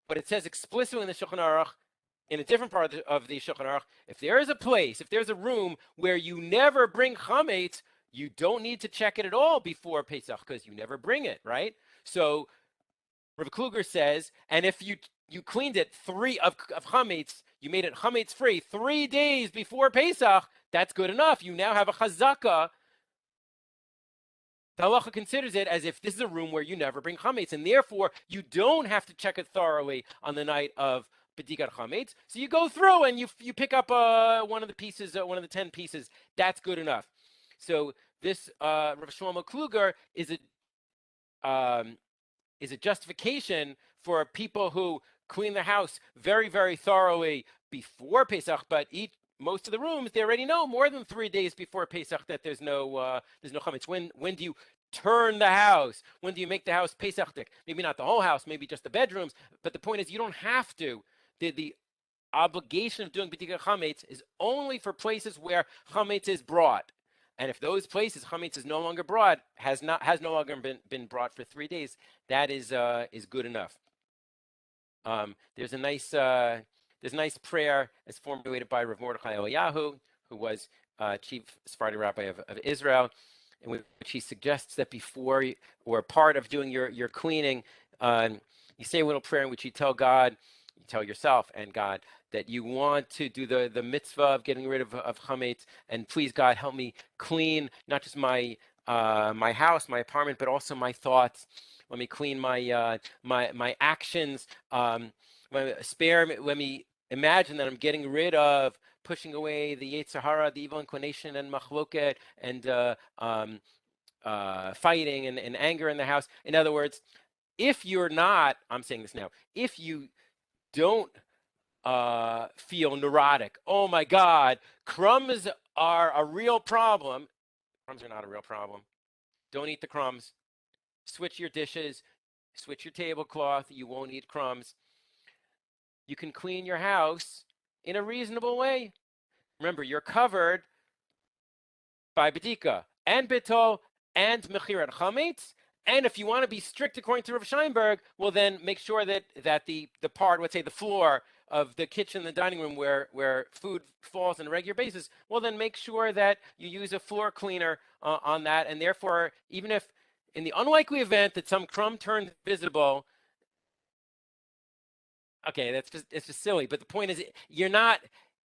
what it says explicitly in the Shulchan Aruch, in a different part of the Shulchan Aruch. If there is a place, if there's a room where you never bring chametz, you don't need to check it at all before Pesach because you never bring it, right? So Rabbi Kluger says, and if you cleaned it 3 of Hamates, you made it Hamates free 3 days before Pesach, that's good enough. You now have a chazaka. The halacha considers it as if this is a room where you never bring Hamates, and therefore you don't have to check it thoroughly on the night of B'dikat Hamates. So you go through and you pick up one of the pieces, one of the 10 pieces. That's good enough. So this Rav Shlomo Kluger is a justification for people who clean the house very, very thoroughly before Pesach, but most of the rooms, they already know more than 3 days before Pesach that there's no chametz. When do you turn the house? When do you make the house Pesachdik? Maybe not the whole house, maybe just the bedrooms. But the point is, you don't have to. The obligation of doing B'dika Hamates is only for places where Hamates is brought. And if those places Hamates is no longer brought, has no longer been brought for 3 days, that is good enough. There's a nice prayer as formulated by Rav Mordechai Eliyahu, who was chief Sephardi rabbi of Israel, in which he suggests that before or part of doing your cleaning, you say a little prayer in which you tell God, you tell yourself and God that you want to do the mitzvah of getting rid of Hamates, and please God help me clean not just my house, my apartment, but also my thoughts. Let me clean my actions. Let me imagine that I'm getting rid of, pushing away the Yetzer Hara, the evil inclination, and machloket, and fighting and anger in the house. In other words, if you're not, I'm saying this now, if you don't feel neurotic, oh my God, crumbs are a real problem. Crumbs are not a real problem. Don't eat the crumbs. Switch your dishes, switch your tablecloth. You won't eat crumbs. You can clean your house in a reasonable way. Remember, you're covered by B'dika and Bitol and Mechirat Chametz. And if you want to be strict according to Rav Scheinberg, well, then make sure that the part, let's say the floor of the kitchen, the dining room where food falls on a regular basis, well, then make sure that you use a floor cleaner on that. And therefore, even if in the unlikely event that some crumb turns visible, okay, it's just silly. But the point is, you're not,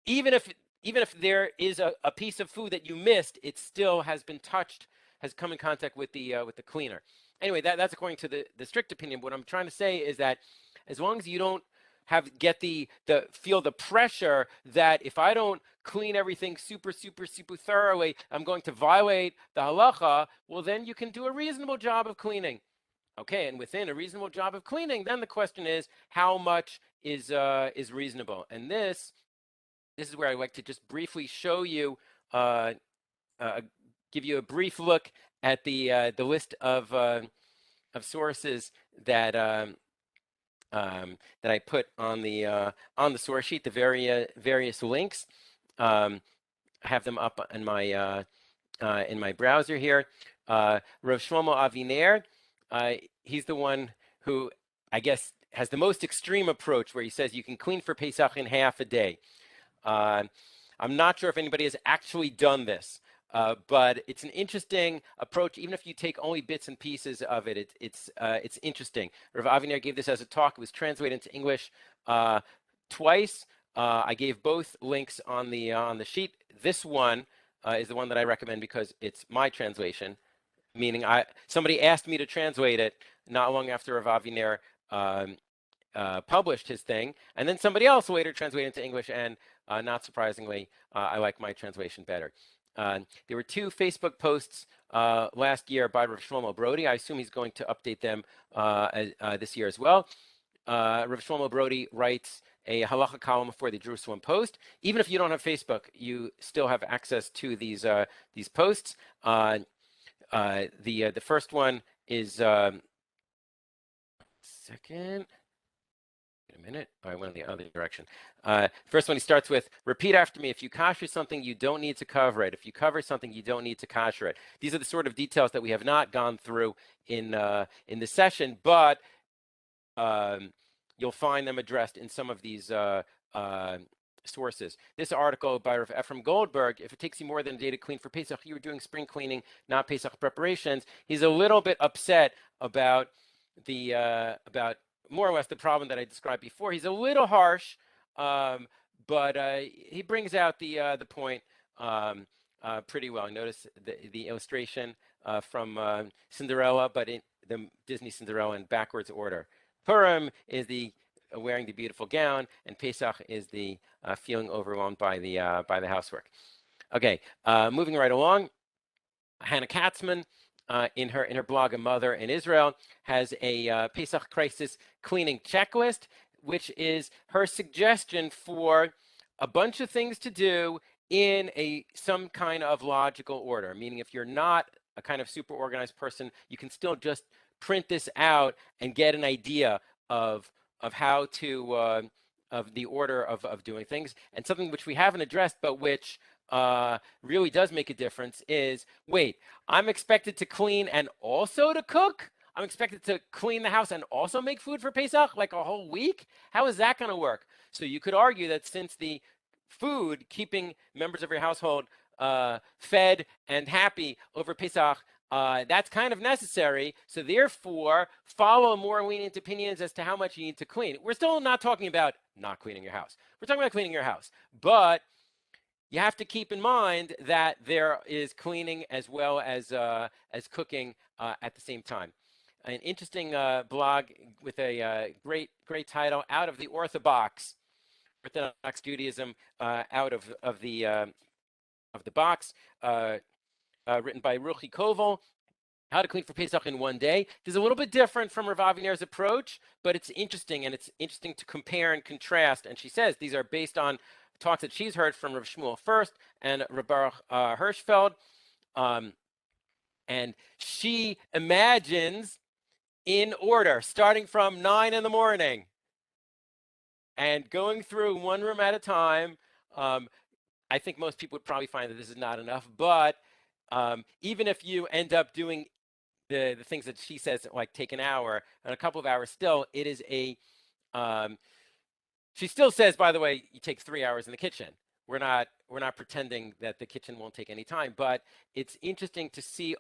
even if there is a piece of food that you missed, it still has been touched, has come in contact with the cleaner. Anyway, that's according to the strict opinion. What I'm trying to say is that as long as you don't feel the pressure that if I don't clean everything super thoroughly, I'm going to violate the halakhah, well, then you can do a reasonable job of cleaning. Okay, and within a reasonable job of cleaning, then the question is, how much is reasonable? And this is where I like to just briefly show you, give you a brief look at the list of sources that I put on the source sheet, the various links. I have them up in my browser here. Rav Shlomo Aviner, he's the one who I guess has the most extreme approach, where he says you can clean for Pesach in half a day. I'm not sure if anybody has actually done this, but it's an interesting approach. Even if you take only bits and pieces of it, it's interesting. Rav Aviner gave this as a talk. It was translated into English twice. I gave both links on the sheet. This one is the one that I recommend because it's my translation, meaning somebody asked me to translate it not long after Rav Aviner published his thing, and then somebody else later translated it into English, and not surprisingly, I like my translation better. There were 2 Facebook posts last year by Rav Shlomo Brody. I assume he's going to update them this year as well. Rav Shlomo Brody writes a halakhah column for the Jerusalem Post. Even if you don't have Facebook, you still have access to these posts. The first one is second. Wait a minute. I went in the other direction. First one, he starts with, repeat after me. If you kasher something, you don't need to cover it. If you cover something, you don't need to kasher it. These are the sort of details that we have not gone through in the session, but you'll find them addressed in some of these sources. This article by Rav Ephraim Goldberg, if it takes you more than a day to clean for Pesach, you were doing spring cleaning, not Pesach preparations. He's a little bit upset about about more or less the problem that I described before. He's a little harsh, but he brings out the point pretty well. Notice the illustration from Cinderella, but in the Disney Cinderella in backwards order. Purim is the wearing the beautiful gown, and Pesach is the feeling overwhelmed by the housework. Okay, moving right along. Hannah Katzman, in her blog, A Mother in Israel, has a Pesach crisis cleaning checklist, which is her suggestion for a bunch of things to do in some kind of logical order. Meaning, if you're not a kind of super organized person, you can still just print this out and get an idea of how to of the order of doing things. And something which we haven't addressed, but which really does make a difference is, wait, I'm expected to clean and also to cook? I'm expected to clean the house and also make food for Pesach, like a whole week? How is that going to work? So you could argue that since the food, keeping members of your household fed and happy over Pesach, that's kind of necessary. So therefore, follow more lenient opinions as to how much you need to clean. We're still not talking about not cleaning your house. We're talking about cleaning your house. But you have to keep in mind that there is cleaning as well as cooking at the same time. An interesting blog with a great title, Out of the Orthodox Judaism, out of the box, written by Uri Cohen. How to clean for Pesach in one day. This is a little bit different from Rav Aviner's approach, but it's interesting, and it's interesting to compare and contrast. And she says these are based on talks that she's heard from Rav Shmuel First and Rav Baruch Hirschfeld. And she imagines in order, starting from 9 in the morning and going through one room at a time. I think most people would probably find that this is not enough, but even if you end up doing the things that she says, like take an hour and a couple of hours, still, it is she still says, by the way, you take 3 hours in the kitchen. We're not pretending that the kitchen won't take any time, but it's interesting to see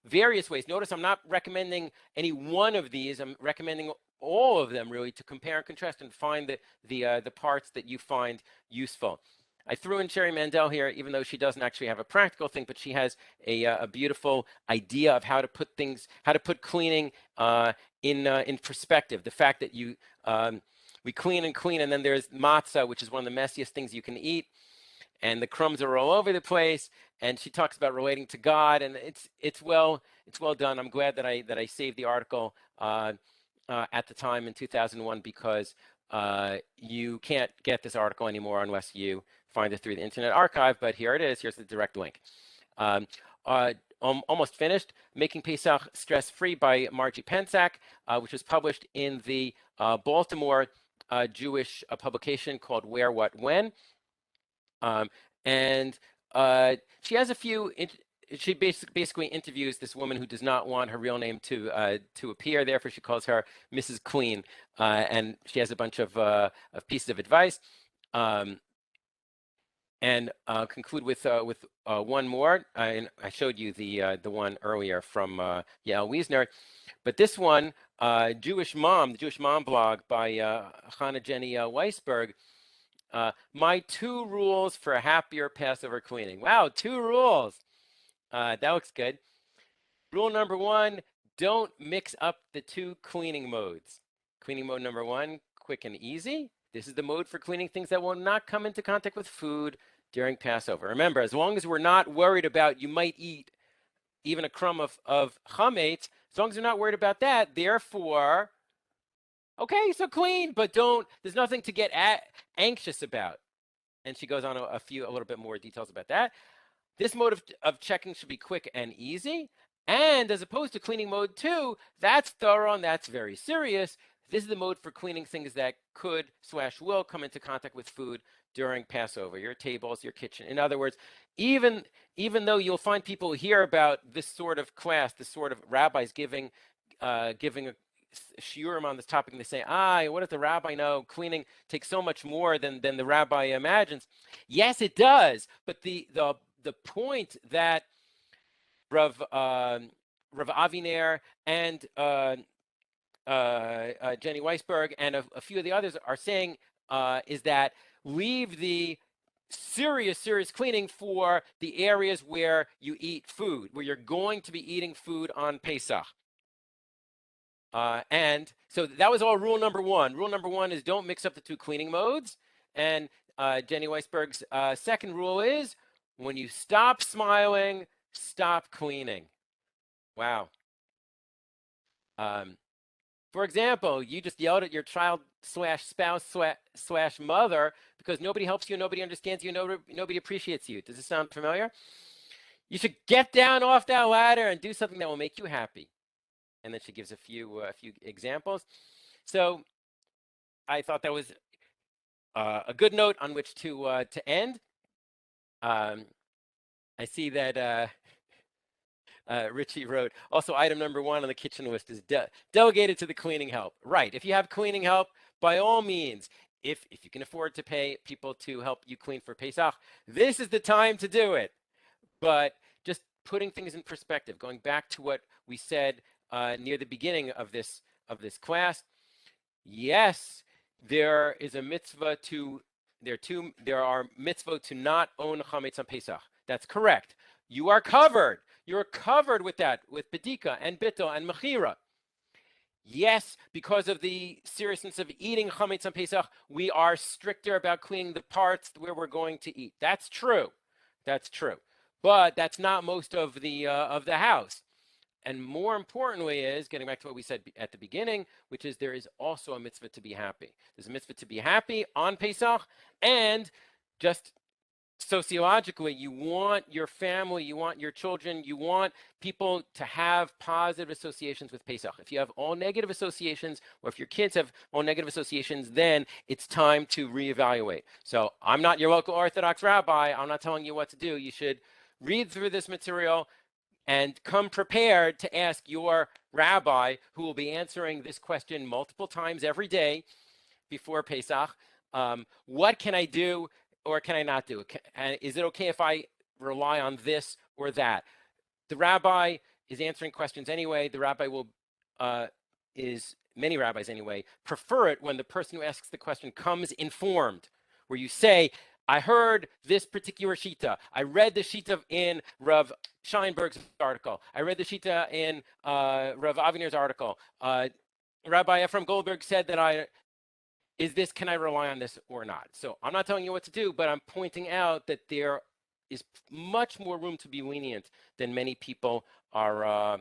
various ways. Notice I'm not recommending any one of these. I'm recommending all of them, really, to compare and contrast and find the parts that you find useful. I threw in Sherry Mandel here, even though she doesn't actually have a practical thing, but she has a beautiful idea of how to put cleaning in perspective. The fact that we clean and clean, and then there's matzah, which is one of the messiest things you can eat, and the crumbs are all over the place. And she talks about relating to God, and it's well done. I'm glad that I saved the article at the time in 2001, because you can't get this article anymore unless you find it through the Internet Archive, but here it is. Here's the direct link. Almost finished. Making Pesach Stress-Free by Margie Pensack, which was published in the Baltimore Jewish publication called Where, What, When. And she has a few... She basically interviews this woman who does not want her real name to appear. Therefore, she calls her Mrs. Clean, and she has a bunch of pieces of advice. And conclude with one more. And I showed you the one earlier from Yael Wiesner, but this one, the Jewish Mom blog by Hannah Jenny Weisberg. My 2 rules for a happier Passover cleaning. Wow, 2 rules. That looks good. Rule number 1: don't mix up the 2 cleaning modes. Cleaning mode number 1, quick and easy. This is the mode for cleaning things that will not come into contact with food during Passover. Remember, as long as we're not worried about you might eat even a crumb of Hamates, as long as you're not worried about that, therefore, okay, so clean, but there's nothing to get anxious about. And she goes on a little bit more details about that. This mode of checking should be quick and easy. And as opposed to cleaning mode 2, that's thorough and that's very serious. This is the mode for cleaning things that could/will come into contact with food during Passover, your tables, your kitchen. In other words, even though you'll find people hear about this sort of class, this sort of rabbis giving a shiurim on this topic, and they say, what does the rabbi know? Cleaning takes so much more than the rabbi imagines. Yes, it does. But the point that Rav Aviner and Jenny Weisberg and a few of the others are saying is that leave the serious cleaning for the areas where you eat food, where you're going to be eating food on Pesach. And so that was all rule number 1. Rule number 1 is don't mix up the 2 cleaning modes. And Jenny Weisberg's second rule is when you stop smiling, stop cleaning. Wow. For example, you just yelled at your child slash spouse slash mother because nobody helps you, nobody understands you, nobody appreciates you. Does this sound familiar? You should get down off that ladder and do something that will make you happy. And then she gives a few examples. So I thought that was a good note on which to end. I see that Richie wrote, also item number 1 on the kitchen list is delegated to the cleaning help. Right. If you have cleaning help, by all means, if you can afford to pay people to help you clean for Pesach, this is the time to do it. But just putting things in perspective, going back to what we said near the beginning of this class, yes, there is a mitzvah to there are mitzvot to not own Hamates on Pesach. That's correct. You are covered. You're covered with that, with bedika and bittul and mechira. Yes, because of the seriousness of eating Hamates on Pesach, we are stricter about cleaning the parts where we're going to eat. That's true. That's true. But that's not most of the house. And more importantly is, getting back to what we said at the beginning, which is there is also a mitzvah to be happy. There's a mitzvah to be happy on Pesach, and just sociologically, you want your family, you want your children, you want people to have positive associations with Pesach. If you have all negative associations, or if your kids have all negative associations, then it's time to reevaluate. So I'm not your local Orthodox rabbi. I'm not telling you what to do. You should read through this material and come prepared to ask your rabbi, who will be answering this question multiple times every day before Pesach. What can I do or can I not do? Is it okay if I rely on this or that? The rabbi is answering questions anyway. The rabbi many rabbis anyway, prefer it when the person who asks the question comes informed, where you say, I heard this particular shita. I read the shita in Rav Scheinberg's article. I read the shita in Rav Aviner's article. Rabbi Ephraim Goldberg said that can I rely on this or not? So I'm not telling you what to do, but I'm pointing out that there is much more room to be lenient than many people are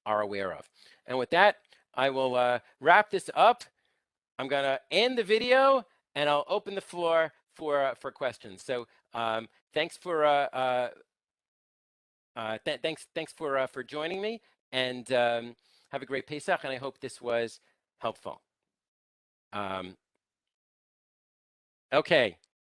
aware of. And with that, I will wrap this up. I'm going to end the video and I'll open the floor for questions. So thanks for thanks for joining me, and have a great Pesach. And I hope this was helpful. Okay.